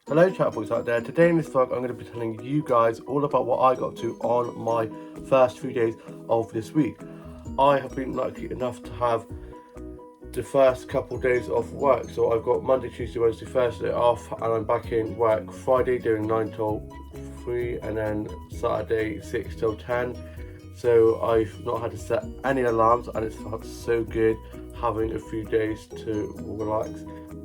Hello chatboys out there. Today in this vlog I'm going to be telling you guys all about what I got to on my first few days of this week. I have been lucky enough to have the first couple days of work, so I've got Monday, Tuesday, Wednesday, Thursday off, and I'm back in work Friday doing 9 till 3 and then Saturday 6 till 10. So I've not had to set any alarms and it's felt so good having a few days to relax.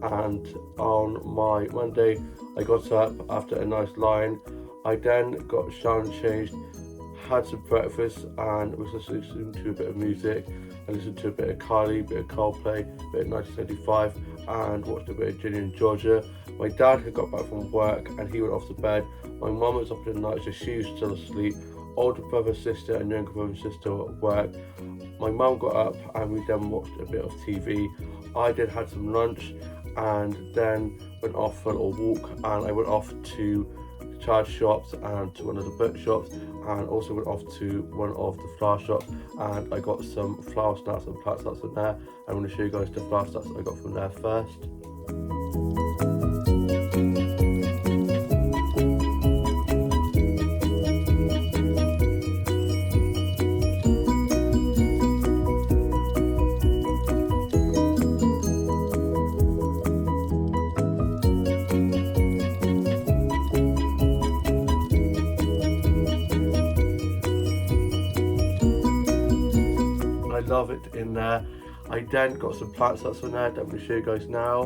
And on my Monday I got up after a nice line. I then got showered and changed, had some breakfast and was listening to a bit of music. I listened to a bit of Kylie, a bit of Coldplay, a bit of 1975 and watched a bit of Ginny and Georgia. My dad had got back from work and he went off to bed. My mum was up in the night so she was still asleep. Older brother, sister and younger brother and sister were at work. My mum got up and we then watched a bit of TV. I then had some lunch and then went off for a little walk, and I went off to charge shops and to one of the bookshops, and also went off to one of the flower shops and I got some flower snacks and plant snacks from there. I'm going to show you guys the flower snacks I got from there first. I love it in there. I then got some plant sets from there that I'm going to show you guys now.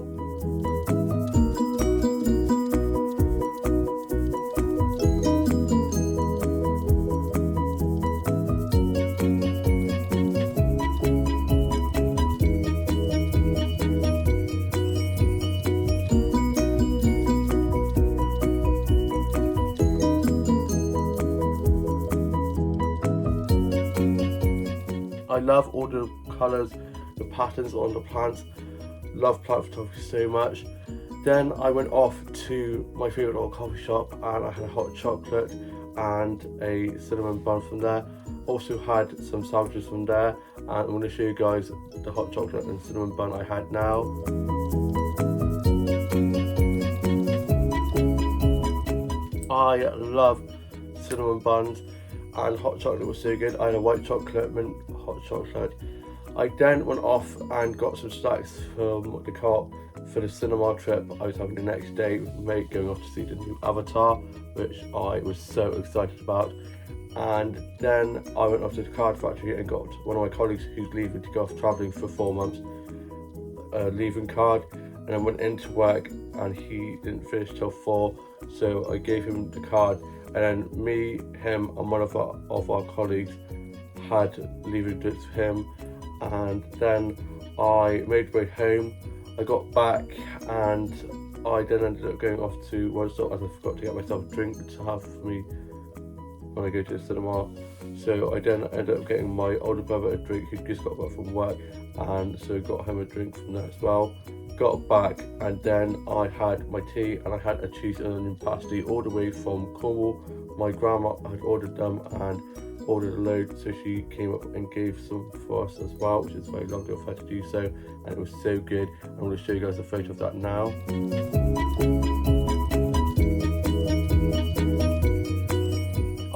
I love all the colours, the patterns on the plants. Love plant photography so much. Then I went off to my favourite little coffee shop and I had a hot chocolate and a cinnamon bun from there. Also had some sandwiches from there, and I'm going to show you guys the hot chocolate and cinnamon bun I had now. I love cinnamon buns and hot chocolate was so good. I had a white chocolate, mint hot chocolate. I then went off and got some snacks from the co-op for the cinema trip I was having the next day with my mate, going off to see the new Avatar, which I was so excited about. And then I went off to the card factory and got one of my colleagues who's leaving to go off travelling for 4 months a leaving card, and I went into work and he didn't finish till 4, so I gave him the card, and then me, him and one of our colleagues had leaving dates for him. And then I made my way home. I got back and I then ended up going off to one stop as I forgot to get myself a drink to have for me when I go to the cinema. So I then ended up getting my older brother a drink who just got back from work, and so got him a drink from there as well. Got back and then I had my tea and I had a cheese and onion pasty all the way from Cornwall. My grandma had ordered them and ordered a load, so she came up and gave some for us as well, which is very lovely of her to do so, and it was so good. I'm going to show you guys a photo of that now.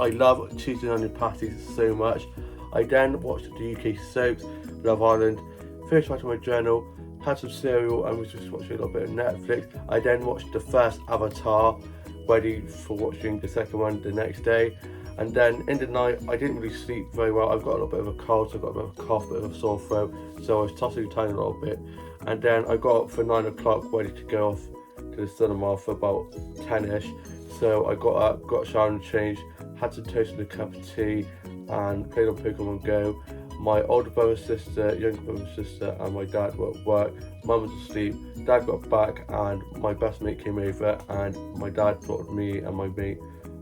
I love cheese and onion pasties so much. I then watched the UK soaps, Love Island, finished writing my journal, had some cereal and was just watching a little bit of Netflix. I then watched the first Avatar, ready for watching the second one the next day. And then in the night, I didn't really sleep very well. I've got a little bit of a cold, so I've got a bit of a cough, a bit of a sore throat. So I was tossing and turning a little bit. And then I got up for 9 o'clock, ready to go off to the cinema for about 10ish. So I got up, got showered and changed, had some toast and a cup of tea, and played on Pokemon Go. My older brother, sister, younger brother, sister, and my dad were at work. Mum was asleep. Dad got back, and my best mate came over, and my dad brought me and my mate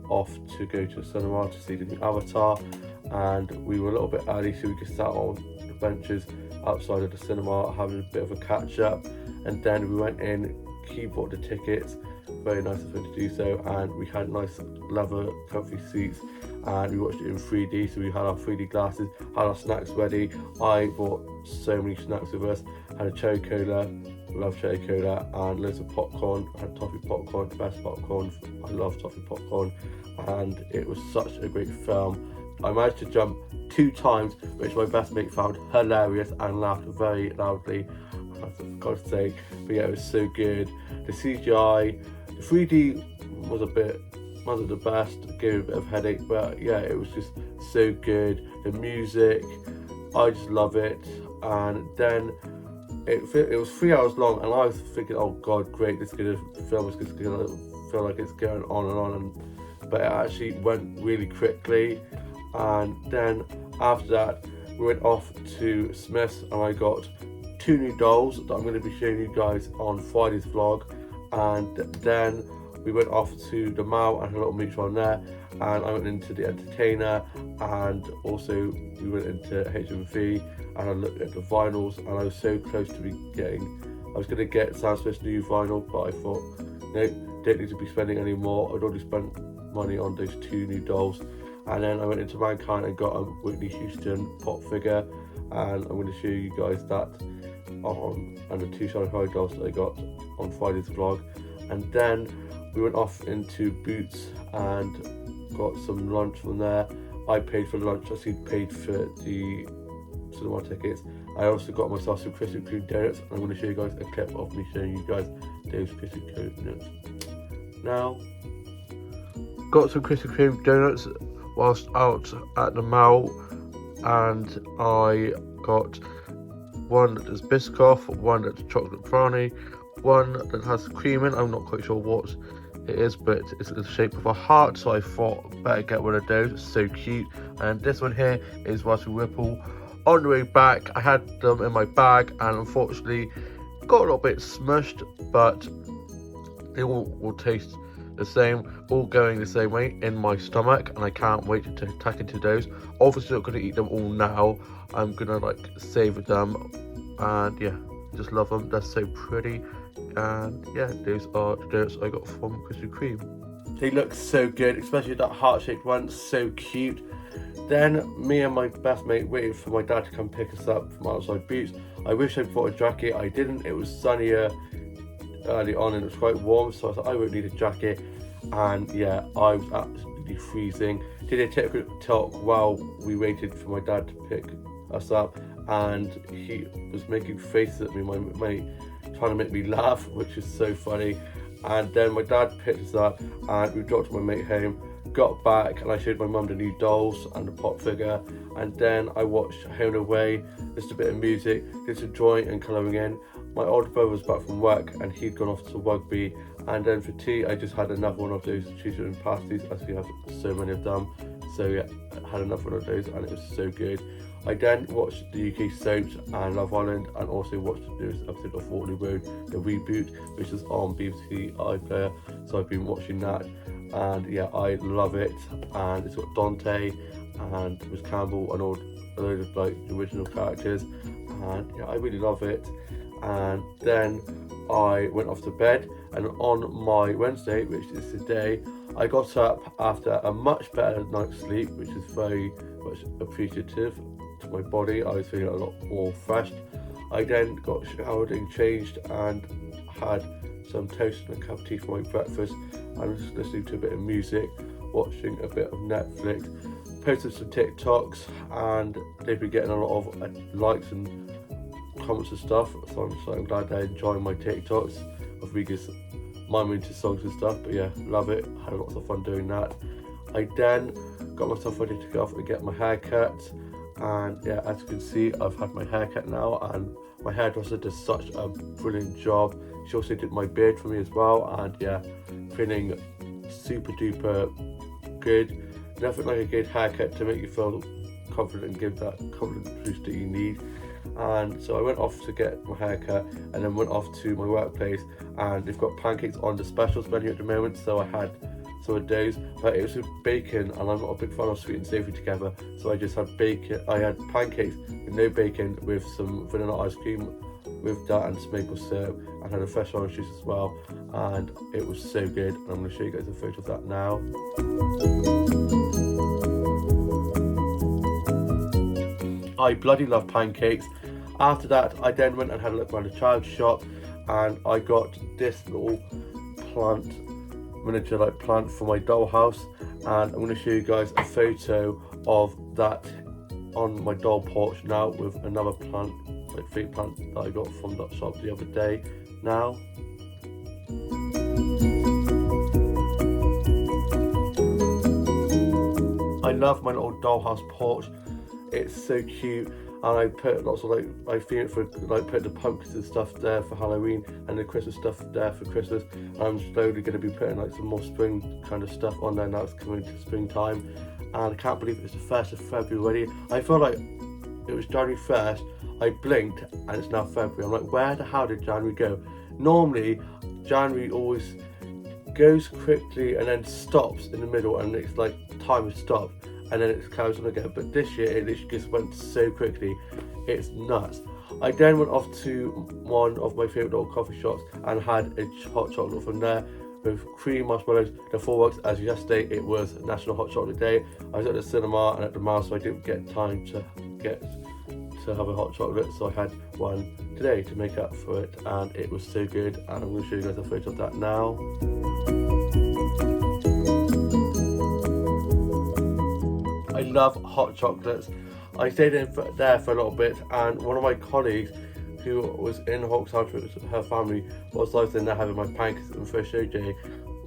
off to go to the cinema to see the new Avatar, and we were a little bit early, so we just sat on the benches outside of the cinema having a bit of a catch up. And then we went in, he bought the tickets, very nice of him to do so, and we had nice leather comfy seats and we watched it in 3D, so we had our 3D glasses, had our snacks ready. I bought so many snacks with us, had a cherry cola, love cherry cola, and loads of popcorn. I had toffee popcorn, the best popcorn. I love toffee popcorn, and it was such a great film. I managed to jump 2 times, which my best mate found hilarious and laughed very loudly, for God's sake. But yeah, it was so good. The CGI, the 3D wasn't the best, gave me a bit of headache, but yeah, it was just so good. The music, I just love it. And then it was 3 hours long, and I was thinking, oh god, great, this film is gonna feel like it's going on and on, but it actually went really quickly. And then after that, we went off to Smith's, and I got 2 new dolls that I'm going to be showing you guys on Friday's vlog. And then we went off to the mall and had a little mooch on there, and I went into the Entertainer, and also we went into HMV, and I looked at the vinyls, and I was so close to I was going to get Sam Smith's new vinyl, but I thought, no, don't need to be spending any more. I'd already spent money on those 2 new dolls. And then I went into Mankind and got a Whitney Houston pop figure, and I'm going to show you guys that and the 2 Shanghai dolls that I got on Friday's vlog. And then we went off into Boots and got some lunch from there. I paid for lunch, I paid for the cinema tickets. I also got myself some Krispy Kreme donuts. I'm going to show you guys a clip of me showing you guys those Krispy Kreme donuts. Now, got some Krispy Kreme donuts whilst out at the mall, and I got one that's Biscoff, one that's chocolate brownie, one that has cream in. I'm not quite sure what it is, but it's in the shape of a heart, so I thought better get one of those. It's so cute. And this one here is Raspberry Ripple. On the way back, I had them in my bag, and unfortunately got a little bit smushed, but they all will taste the same, all going the same way in my stomach, and I can't wait to tack into those. Obviously not going to eat them all now, I'm gonna like savour them, and yeah, just love them. They're so pretty. And yeah, those are the donuts I got from Krispy Kreme. They look so good, especially that heart-shaped one, so cute. Then me and my best mate waited for my dad to come pick us up from outside Boots. I wish I'd brought a jacket, I didn't. It was sunnier early on and it was quite warm, so I thought I won't need a jacket. And yeah, I was absolutely freezing. Did a TikTok while we waited for my dad to pick us up, and he was making faces at me, my mate, trying to make me laugh, which is so funny. And then my dad picked us up and we dropped my mate home, got back, and I showed my mum the new dolls and the pop figure. And then I watched Home and Away, listened to a bit of music, did some drawing and colouring in. My older brother was back from work and he'd gone off to rugby. And then for tea, I just had another one of those cheese and pasties, as we have so many of them. So yeah, I had another one of those and it was so good. I then watched the UK soaps and Love Island, and also watched the newest episode of Waterloo Road, the reboot, which is on BBC iPlayer. So I've been watching that, and yeah, I love it. And it's got Dante and Miss Campbell and all a load of like original characters, and yeah, I really love it. And then I went off to bed, and on my Wednesday, which is today, I got up after a much better night's sleep, which is very much appreciative to my body. I was feeling a lot more fresh. I then got showered and changed and had some toast and a cup of tea for my breakfast. I was just listening to a bit of music, watching a bit of Netflix, posted some TikToks, and they've been getting a lot of likes and comments and stuff, so I'm glad they're enjoying my TikToks of me just miming to songs and stuff. But yeah, love it, had lots of fun doing that. I then got myself ready to go off and get my hair cut, and yeah, as you can see, I've had my hair cut now, and my hairdresser did such a brilliant job. She also did my beard for me as well, and yeah, feeling super duper good. Nothing like a good haircut to make you feel confident and give that confidence boost that you need. And so I went off to get my haircut, and then went off to my workplace, and they've got pancakes on the specials menu at the moment, so I had some of those, but it was with bacon, and I'm not a big fan of sweet and savoury together, so I just had bacon. I had pancakes with no bacon, with some vanilla ice cream with that and some maple syrup, and had a fresh orange juice as well, and it was so good. And I'm going to show you guys a photo of that now. I bloody love pancakes. After that, I then went and had a look around the child shop, and I got this little miniature plant for my dollhouse, and I'm going to show you guys a photo of that on my doll porch now with another plant, fake plant that I got from that shop the other day. Now I love my little dollhouse porch. It's so cute, and I put lots of I theme it for put the pumpkins and stuff there for Halloween and the Christmas stuff there for Christmas. And I'm slowly going to be putting some more spring kind of stuff on there now it's coming to springtime. And I can't believe it's the 1st of February already. I feel like it was January 1st, I blinked and it's now February. I'm like, where the hell did January go? Normally January always goes quickly and then stops in the middle, and it's like time has stopped and then it carries on again. But this year it literally just went so quickly, it's nuts. I then went off to one of my favourite little coffee shops and had a hot chocolate from there with cream marshmallows, the full works. As yesterday it was National Hot Chocolate Day. I was at the cinema and at the mall, so I didn't get time to have a hot chocolate, so I had one today to make up for it, and it was so good, and I'm going to show you guys a photo of that now. I love hot chocolates. I stayed in there for a little bit, and one of my colleagues who was in Hawkshead with her family, whilst I was in there having my pancakes and fresh OJ,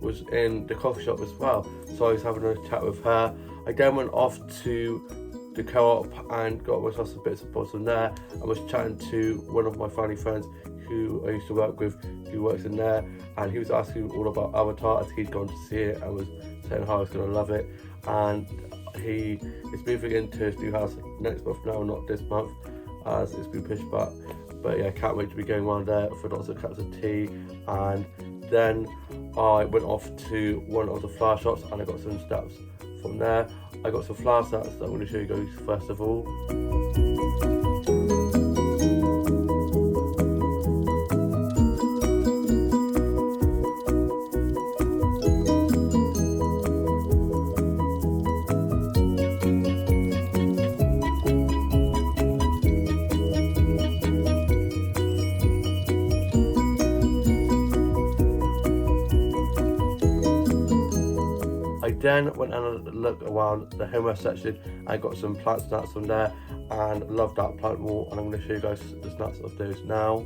was in the coffee shop as well, so I was having a chat with her. I then went off to the co-op and got myself some bits and bobs from there. I was chatting to one of my family friends who I used to work with, who works in there, and he was asking all about Avatar as he'd gone to see it and was saying how I was going to love it. And he is moving into his new house next month now, not this month, as it's been pushed back. But yeah, can't wait to be going around there for lots of cups of tea. And then I went off to one of the flower shops and I got some snaps from there. I got some flower sets that I'm going to show you guys first of all. I then went and looked around the homeware section. I got some plant snacks from there and loved that plant wall, and I'm going to show you guys the snacks of those now.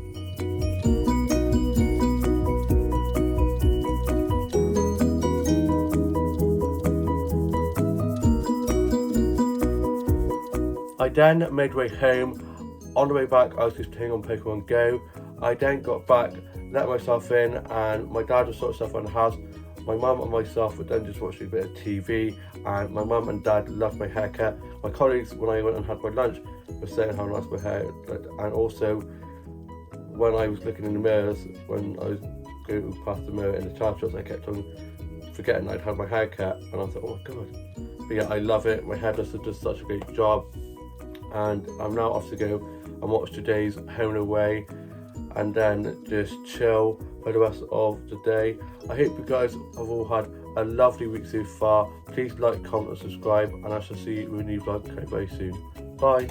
I then made way home. On the way back I was just playing on Pokemon Go. I then got back, let myself in, and my dad was sorting stuff around the house. My mum and myself were then just watching a bit of TV, and my mum and dad loved my haircut. My colleagues, when I went and had my lunch, were saying how nice my hair looked, and also when I was looking in the mirrors, when I was going past the mirror in the charge shops, I kept on forgetting I'd had my haircut, and I was like, oh my god. But yeah, I love it. My hairdresser does such a great job, and I'm now off to go and watch today's Home and Away, and then just chill for the rest of the day. I hope you guys have all had a lovely week so far. Please like, comment and subscribe, and I shall see you in a new vlog very soon. Bye.